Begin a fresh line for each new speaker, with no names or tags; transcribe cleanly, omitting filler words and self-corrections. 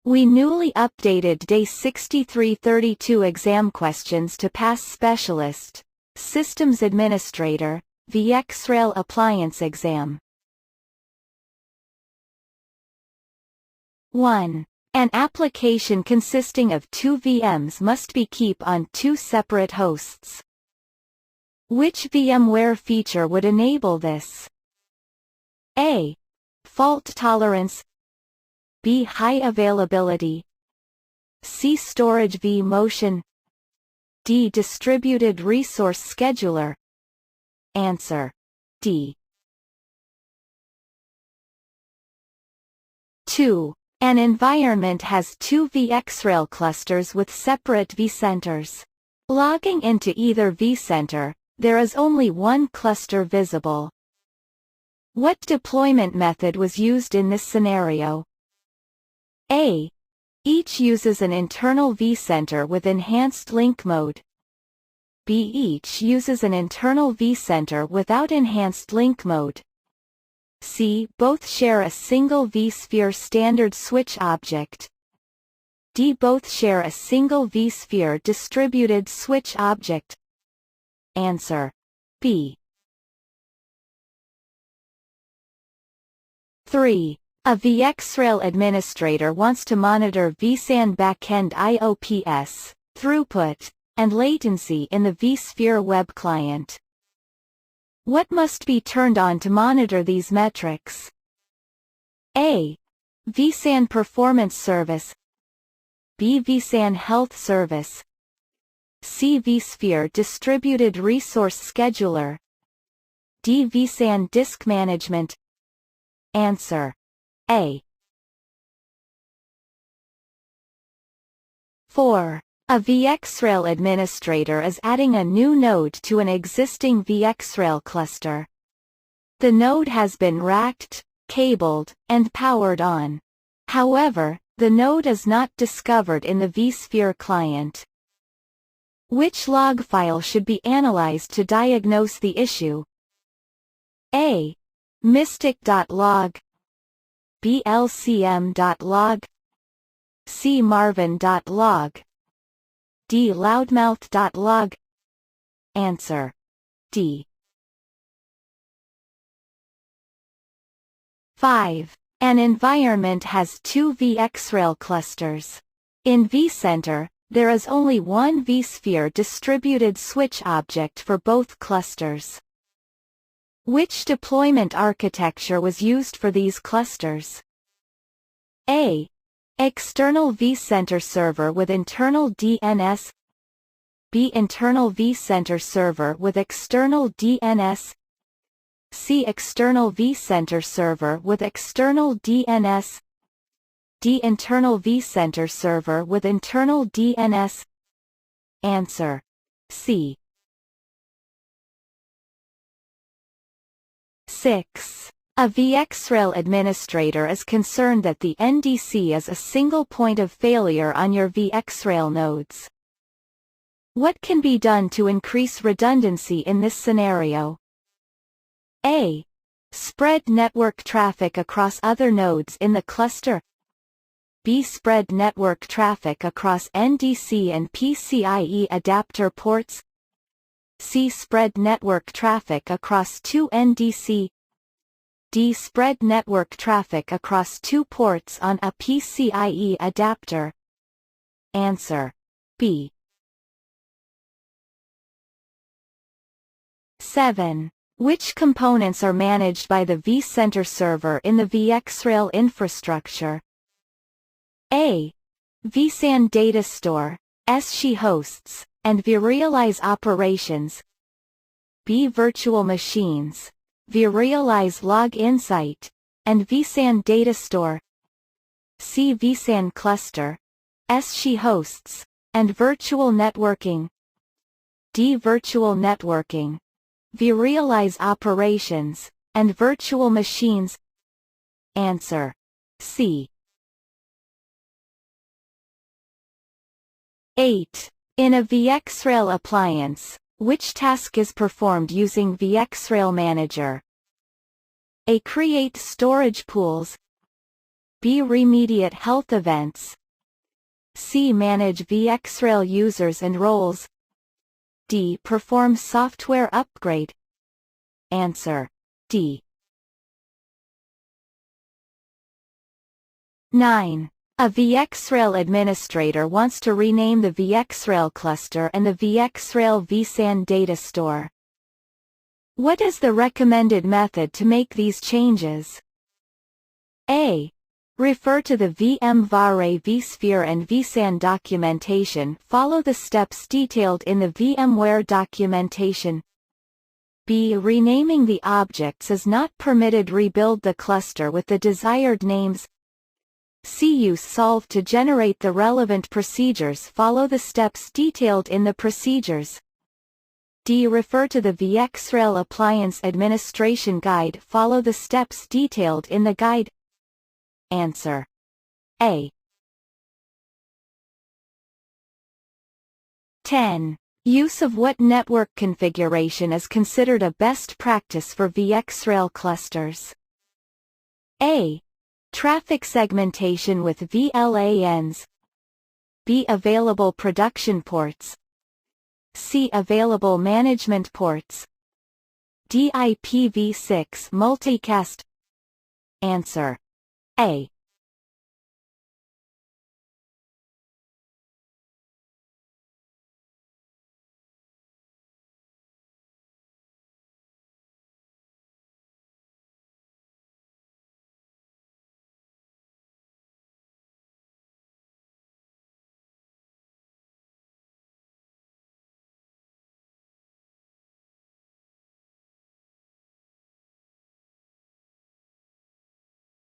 We newly updated DES-6332 exam questions to Pass Specialist, Systems Administrator, VxRail Appliance Exam. 1. An application consisting of two VMs must be kept on two separate hosts. Which VMware feature would enable this? A. Fault tolerance. B. High availability. C. Storage vMotion. D. Distributed resource scheduler. Answer: D. 2. An environment has two VxRail clusters with separate vCenters. Logging into either vCenter, there is only one cluster visible. What deployment method was used in this scenario? A. Each uses an internal vCenter with enhanced link mode. B. Each uses an internal vCenter without enhanced link mode. C. Both share a single vSphere standard switch object. D. Both share a single vSphere distributed switch object. Answer: B. 3. A VxRail administrator wants to monitor vSAN backend IOPS, throughput, and latency in the vSphere web client. What must be turned on to monitor these metrics? A. vSAN Performance Service. B. vSAN Health Service. C. vSphere Distributed Resource Scheduler. D. vSAN Disk Management. Answer: A. 4. A VxRail administrator is adding a new node to an existing VxRail cluster. The node has been racked, cabled, and powered on. However, the node is not discovered in the vSphere client. Which log file should be analyzed to diagnose the issue? A. Mystic.log. B. LCM.log. C. Marvin.log. D. Loudmouth.log. Answer: D. 5. An environment has two VxRail clusters. In vCenter, there is only one vSphere distributed switch object for both clusters. Which deployment architecture was used for these clusters? A. External vCenter server with internal DNS. B. Internal vCenter server with external DNS. C. External vCenter server with external DNS. D. Internal vCenter server with internal DNS. Answer: C. 6. A VxRail administrator is concerned that the NDC is a single point of failure on your VxRail nodes. What can be done to increase redundancy in this scenario? A. Spread network traffic across other nodes in the cluster. B. Spread network traffic across NDC and PCIe adapter ports. C. Spread network traffic across two NDC. D. Spread network traffic across two ports on a PCIe adapter. Answer: B. 7. Which components are managed by the vCenter server in the VxRail infrastructure? A. vSAN Data Store, SSH hosts, and vRealize operations. B. Virtual machines, vRealize Log Insight, and vSAN Data Store. C. vSAN Cluster, SSH hosts, and virtual networking. D. Virtual networking, vRealize operations, and virtual machines. Answer: C. 8. In a VxRail appliance, which task is performed using VxRail Manager? A. Create storage pools. B. Remediate health events. C. Manage VxRail users and roles. D. Perform software upgrade. Answer: D. 9. A VxRail administrator wants to rename the VxRail cluster and the VxRail vSAN data store. What is the recommended method to make these changes? A. Refer to the VxRail vSphere and vSAN documentation. Follow the steps detailed in the VMware documentation. B. Renaming the objects is not permitted. Rebuild the cluster with the desired names. C. Use Solve to generate the relevant procedures. Follow the steps detailed in the procedures. D. Refer to the VxRail Appliance Administration Guide. Follow the steps detailed in the guide. Answer: A. 10. Use of what network configuration is considered a best practice for VxRail clusters? A. Traffic segmentation with VLANs. B. Available production ports. C. Available management ports. D. IPv6 multicast. Answer: A.